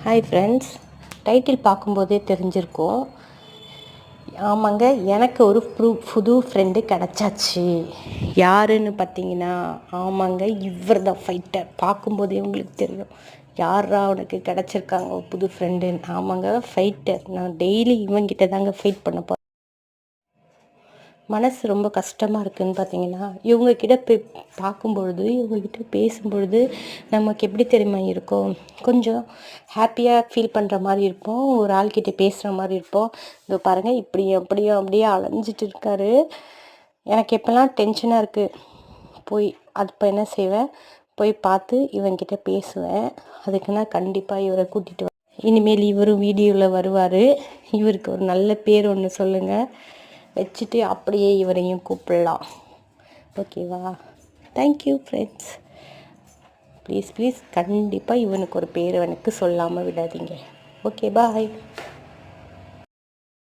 Hi friends, title பார்க்கும்போதே தெரிஞ்சிருக்கும். ஆமாங்க, எனக்கு ஒரு புது ஃப்ரெண்டு கிடச்சாச்சு. யாருன்னு பார்த்தீங்கன்னா, ஆமாங்க, இவர் தான் ஃபைட்டர். பார்க்கும்போதே உங்களுக்கு தெரியும், யாரா உனக்கு கிடச்சிருக்காங்க புது ஃப்ரெண்டுன்னு. ஆமாங்க, ஃபைட்டர். நான் டெய்லி இவங்கிட்ட தாங்க ஃபைட் பண்ண போகிறேன். மனசு ரொம்ப கஷ்டமாக இருக்குதுன்னு பார்த்தீங்கன்னா, இவங்கக்கிட்ட போய் பார்க்கும்பொழுது, இவங்கக்கிட்ட பேசும்பொழுது நமக்கு எப்படி தெரியுமா இருக்கும், கொஞ்சம் ஹாப்பியாக ஃபீல் பண்ணுற மாதிரி இருப்போம். ஒரு ஆள்கிட்ட பேசுகிற மாதிரி இருப்போம். இதோ பாருங்கள், இப்படி அப்படியோ அப்படியே அலைஞ்சிட்டு இருக்காரு. எனக்கு எப்போல்லாம் டென்ஷனாக இருக்குது, அப்போ என்ன செய்வேன், போய் பார்த்து இவங்கிட்ட பேசுவேன். அதுக்கு நான் கண்டிப்பாக இவரை கூட்டிகிட்டு வரேன். இனிமேல் இவரும் வீடியோவில் வருவார். இவருக்கு ஒரு நல்ல பேர் ஒன்று சொல்லுங்கள் வச்சுட்டு அப்படியே இவரையும் கூப்பிடலாம். ஓகேவா? Thank you friends. ப்ளீஸ் கண்டிப்பாக இவனுக்கு ஒரு பேர் எனக்கு சொல்லாமல் விடாதீங்க. ஓகே, பாய்.